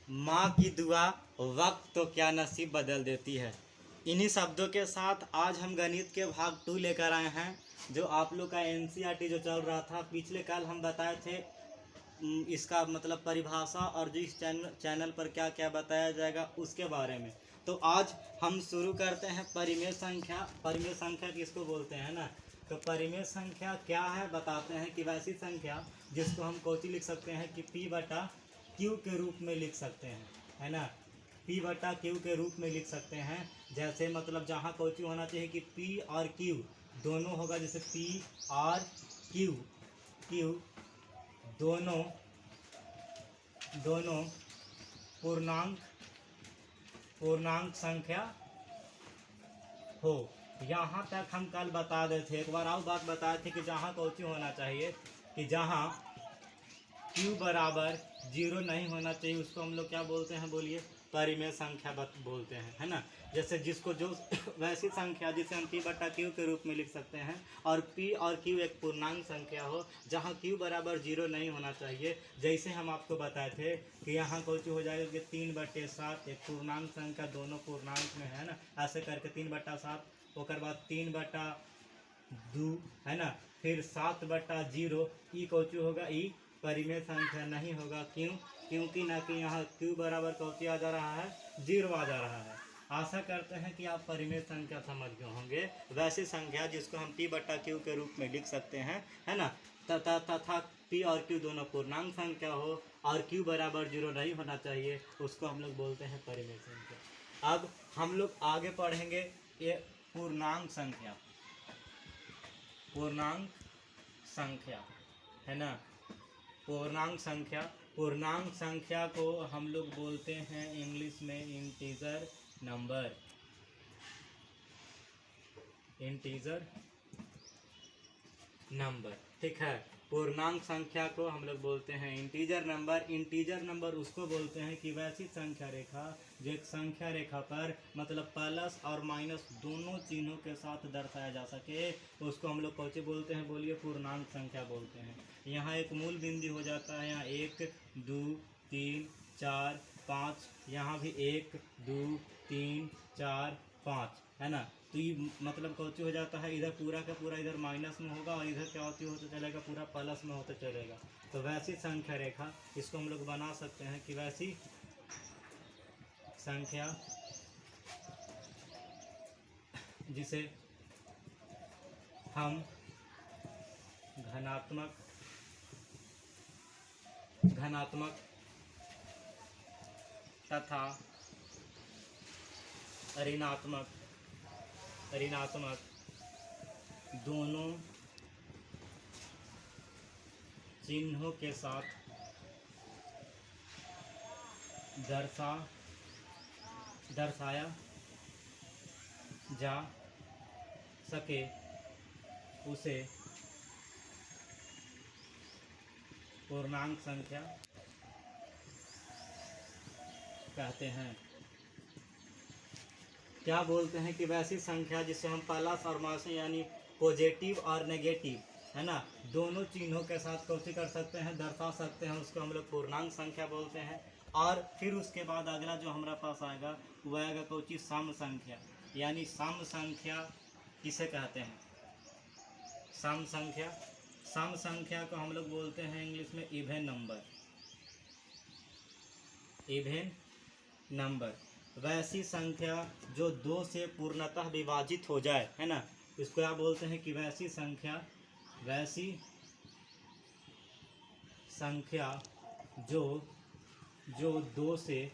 माँ की दुआ वक्त तो क्या नसीब बदल देती है। इन्हीं शब्दों के साथ आज हम गणित के भाग 2 लेकर आए हैं। जो आप लोग का एनसीईआरटी जो चल रहा था, पिछले कल हम बताए थे इसका मतलब परिभाषा और जो इस चैनल पर क्या क्या बताया जाएगा उसके बारे में। तो आज हम शुरू करते हैं परिमेय संख्या। परिमेय संख्या किसको बोलते हैं ना, तो परिमेय संख्या क्या है बताते हैं कि वैसी संख्या जिसको हम कोची लिख सकते हैं कि P बटा Q के रूप में लिख सकते हैं, है ना। P बटा Q के रूप में लिख सकते हैं। जैसे मतलब जहाँ कोची होना चाहिए कि P और Q दोनों होगा, जैसे P और Q दोनों पूर्णांक संख्या हो। यहाँ तक हम कल बता रहे थे, एक बार और बात बताए थे कि जहाँ कोची होना चाहिए कि जहाँ Q बराबर 0 नहीं होना चाहिए उसको हम लोग क्या बोलते हैं, बोलिए, परिमेय संख्या बोलते हैं, है ना। जैसे जिसको जो वैसी संख्या जिसे हम P बटा Q के रूप में लिख सकते हैं और P और Q एक पूर्णांक संख्या हो जहाँ Q बराबर 0 नहीं होना चाहिए। जैसे हम आपको बताए थे कि यहाँ कुछ हो जाएगा कि 3/7 एक पूर्णांक संख्या, दोनों पूर्णांक में है ना, ऐसे करके 3/7 और बाद 3/2 है ना, फिर 7/0 ई कोचू होगा, ई परिमेय संख्या नहीं होगा। क्यों? क्योंकि ना कि यहाँ Q बराबर कौची आ जा रहा है, 0 आ जा रहा है। आशा करते हैं कि आप परिमेय संख्या समझ गए होंगे। वैसी संख्या जिसको हम P बटा Q के रूप में लिख सकते हैं, है ना, तथा P और Q दोनों पूर्णांक संख्या हो और Q बराबर 0 नहीं होना चाहिए, उसको हम लोग बोलते हैं परिमेय संख्या। अब हम लोग आगे पढ़ेंगे ये पूर्णांक संख्या। पूर्णांक संख्या, है ना, पूर्णांक संख्या को हम लोग बोलते हैं इंग्लिश में इंटीजर नंबर। ठीक है, पूर्णांक संख्या को हम लोग बोलते हैं इंटीजर नंबर। इंटीजर नंबर उसको बोलते हैं कि वैसी संख्या रेखा जो एक संख्या रेखा पर मतलब प्लस और माइनस दोनों चिन्हों के साथ दर्शाया जा सके, तो उसको हम लोग कौन बोलते हैं, बोलिए, पूर्णांक संख्या बोलते हैं। यहाँ एक मूल बिंदु हो जाता है, यहाँ 1 2 3 4 5, यहाँ भी 1 2 3 4 5, है ना। तो ये मतलब कौची हो जाता है, इधर पूरा का पूरा इधर माइनस में होगा और इधर क्या होते चलेगा, पूरा प्लस में होते चलेगा। तो वैसी संख्या रेखा इसको हम लोग बना सकते हैं कि वैसी संख्या जिसे हम धनात्मक तथा ऋणात्मक दोनों चिन्हों के साथ दर्शाया जा सके उसे पूर्णांक संख्या कहते हैं। क्या बोलते हैं कि वैसी संख्या जिसे हम प्लस और माइनस यानी पॉजिटिव और नेगेटिव, है ना, दोनों चिन्हों के साथ कौन कर सकते हैं, दर्शा सकते हैं, उसको हम लोग पूर्णांक संख्या बोलते हैं। और फिर उसके बाद अगला जो हमारा पास आएगा वह आएगा कौची, सम संख्या। यानी सम संख्या किसे कहते हैं, सम संख्या को हम लोग बोलते हैं इंग्लिश में इवन नंबर। वैसी संख्या जो 2 से पूर्णतः विभाजित हो जाए, है ना, इसको आप बोलते हैं कि वैसी संख्या जो 2 से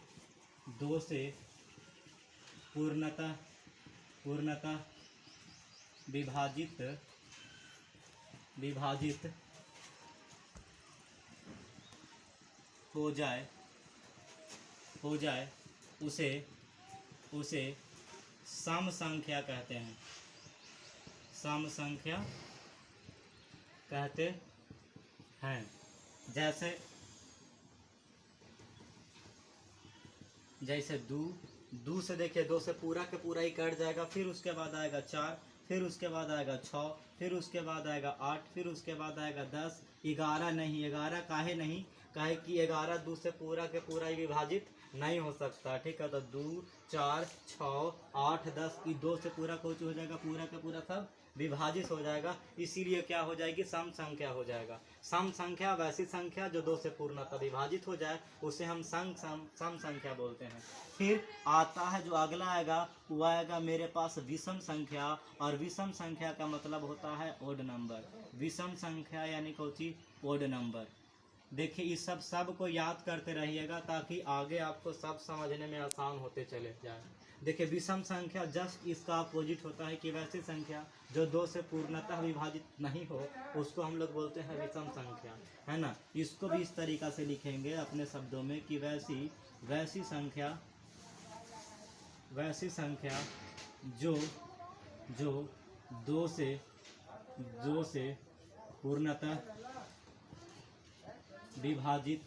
पूर्णतः विभाजित हो जाए उसे सम संख्या कहते हैं। सम संख्या कहते हैं। जैसे दो से देखिए, 2 से पूरा के पूरा ही कट जाएगा, फिर उसके बाद आएगा 4, फिर उसके बाद आएगा 6, फिर उसके बाद आएगा 8, फिर उसके बाद आएगा 10, 11 नहीं, 11 काहे नहीं, काहे कि 11 2 से पूरा के पूरा ही विभाजित नहीं हो सकता, ठीक है। तो 2 4 6 8 10 ये 2 से पूरा कुछ हो जाएगा, पूरा का पूरा सब विभाजित हो जाएगा, इसीलिए क्या हो जाएगी, सम संख्या हो जाएगा। सम संख्या वैसी संख्या जो 2 से पूर्णतः विभाजित हो जाए उसे हम सम संख्या बोलते हैं। फिर आता है जो अगला आएगा, वो आएगा मेरे पास विषम संख्या, और विषम संख्या का मतलब होता है ओड नंबर। विषम संख्या यानी कोची, ओड नंबर। देखिए इस सब को याद करते रहिएगा ताकि आगे आपको सब समझने में आसान होते चले जाए। देखिए विषम संख्या जस्ट इसका अपोजिट होता है कि वैसी संख्या जो 2 से पूर्णतः विभाजित नहीं हो उसको हम लोग बोलते हैं विषम संख्या, है ना। इसको भी इस तरीका से लिखेंगे अपने शब्दों में कि वैसी संख्या जो 2 से पूर्णतः विभाजित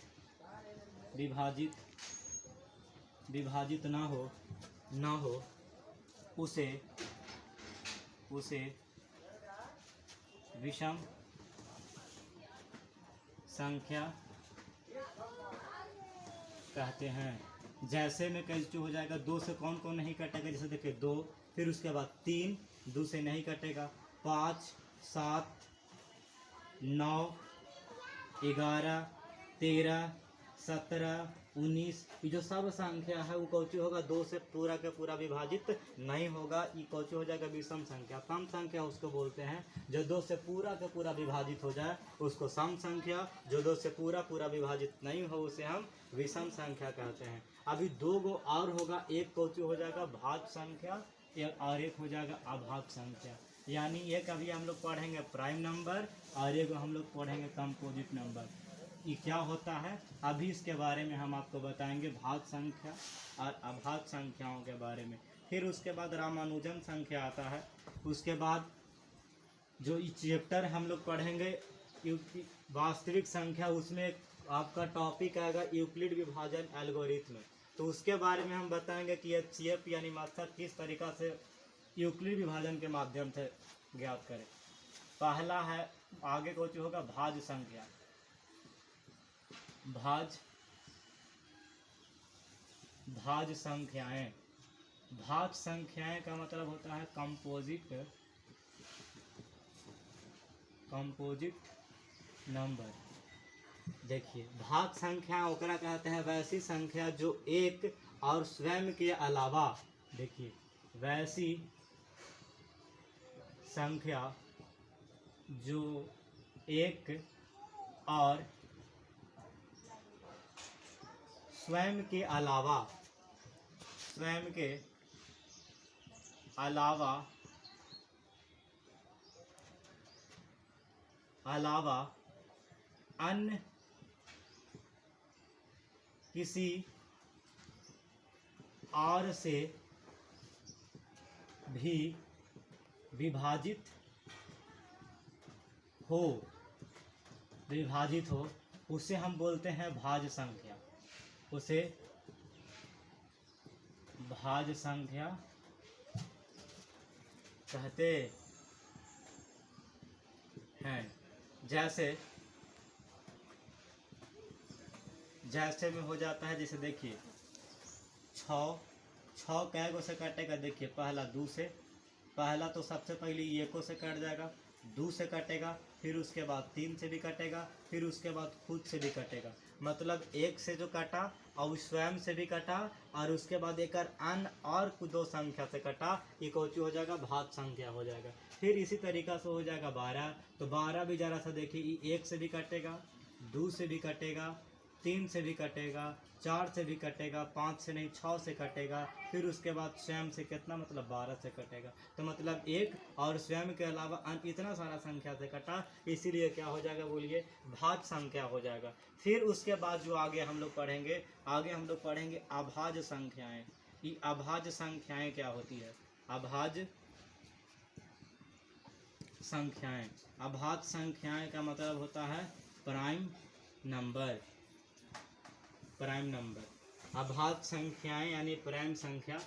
ना हो उसे विषम संख्या कहते हैं। जैसे में कैसे हो जाएगा, 2 से कौन कौन नहीं कटेगा, जैसे देखिए 2, फिर उसके बाद 3 2 से नहीं कटेगा, 5 7 9 11 13 17 19, ये जो सब संख्या है वो कौची होगा, 2 से पूरा के पूरा विभाजित नहीं होगा, ये कौची हो जाएगा, विषम संख्या। सम संख्या उसको बोलते हैं जो 2 से पूरा के पूरा विभाजित हो जाए उसको सम संख्या, जो 2 से पूरा विभाजित नहीं हो उसे हम विषम संख्या कहते हैं। अभी 2 गो और होगा, एक कौची हो जाएगा भाज्य संख्या और एक हो जाएगा अभाज्य संख्या। यानी एक अभी हम लोग पढ़ेंगे प्राइम नंबर और एक हम लोग पढ़ेंगे कंपोजिट नंबर। ये क्या होता है अभी इसके बारे में हम आपको बताएंगे, भाज्य संख्या और अभाज्य संख्याओं के बारे में। फिर उसके बाद रामानुजन संख्या आता है। उसके बाद जो ये चैप्टर हम लोग पढ़ेंगे वास्तविक संख्या, उसमें आपका टॉपिक आएगा यूक्लिड विभाजन एल्गोरिथ्म। तो उसके बारे में हम बताएंगे कि एचसीएफ यानी मात्रा किस तरीका से यूक्लिड विभाजन के माध्यम से ज्ञात करें। पहला है आगे कुछ होगा भाज्य संख्या। भाज्य संख्याएं, भाज्य संख्याएं का मतलब होता है कंपोजिट नंबर। देखिए भाज्य संख्या ओकरा कहते हैं वैसी संख्या जो एक और स्वयं के अलावा, देखिए वैसी संख्या जो एक और स्वयं के अलावा अन्य किसी और से भी विभाजित हो उसे हम बोलते हैं भाज्य संख्या। उसे भाज्य संख्या कहते हैं। जैसे में हो जाता है, जैसे देखिए 6 कै गो से कटेगा, देखिए पहला 2 से, पहला तो सबसे पहले 1 से कट जाएगा, 2 से कटेगा, फिर उसके बाद 3 से भी कटेगा, फिर उसके बाद खुद से भी कटेगा। मतलब 1 से जो कटा और स्वयं से भी कटा और उसके बाद एक अन्य और 2 संख्या से कटा, ये कौची हो जाएगा, भाज्य संख्या हो जाएगा। फिर इसी तरीका से हो जाएगा 12, तो 12 भी जरा सा देखिए 1 से भी कटेगा, 2 से भी कटेगा, 3 से भी कटेगा, 4 से भी कटेगा, 5 से नहीं 6 से कटेगा, फिर उसके बाद स्वयं से कितना, मतलब 12 से कटेगा। तो मतलब एक और स्वयं के अलावा अन्य इतना सारा संख्या से कटा, इसीलिए क्या हो जाएगा, बोलिए भाज्य संख्या हो जाएगा। फिर उसके बाद जो आगे हम लोग पढ़ेंगे अभाज्य संख्याएं। ये अभाज्य संख्याएं क्या होती है, अभाज्य संख्याएं का मतलब होता है प्राइम नंबर। अभाज्य संख्याएं यानी प्राइम संख्या,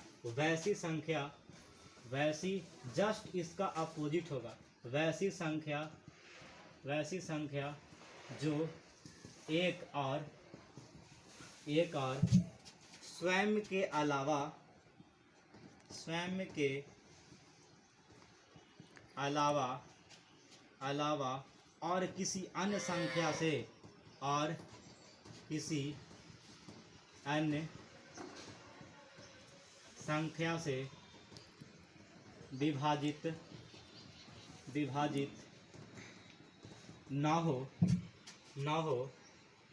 वैसी जस्ट इसका अपोजिट होगा, वैसी संख्या जो एक और स्वयं के अलावा और किसी अन्य संख्या से विभाजित न हो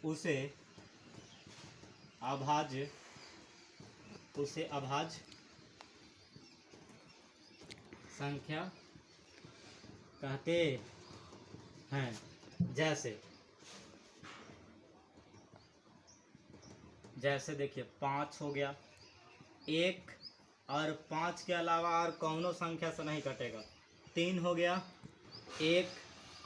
उसे अभाज्य संख्या कहते हैं। जैसे देखिए 5 हो गया, 1 और 5 के अलावा और कौनो संख्या से नहीं कटेगा। 3 हो गया, 1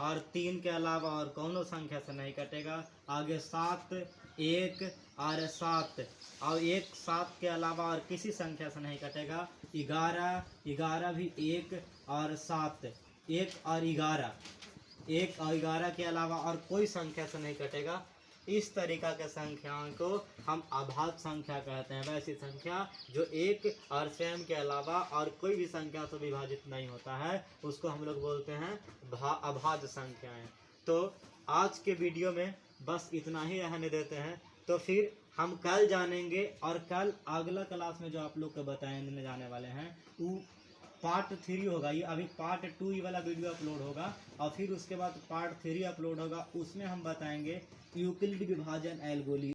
और 3 के अलावा और कौनो संख्या से नहीं कटेगा। आगे 7, 1 और 7 और 1 7 के अलावा और किसी संख्या से नहीं कटेगा। 11 भी 1 और 7, 1 और 11 के अलावा और कोई संख्या से नहीं कटेगा। इस तरीका के संख्याओं को हम अभाज्य संख्या कहते हैं। वैसी संख्या जो 1 और स्वयं के अलावा और कोई भी संख्या से विभाजित नहीं होता है, उसको हम लोग बोलते हैं अभाज्य संख्याएं। तो आज के वीडियो में बस इतना ही रहने देते हैं। तो फिर हम कल जानेंगे, और कल अगला क्लास में जो आप लोग को बताने जाने वाले हैं वो पार्ट 3 होगा। ये अभी पार्ट 2 ये वाला वीडियो अपलोड होगा, और फिर उसके बाद पार्ट 3 अपलोड होगा। उसमें हम बताएंगे यूक्लिड विभाजन एल्गोरिथम।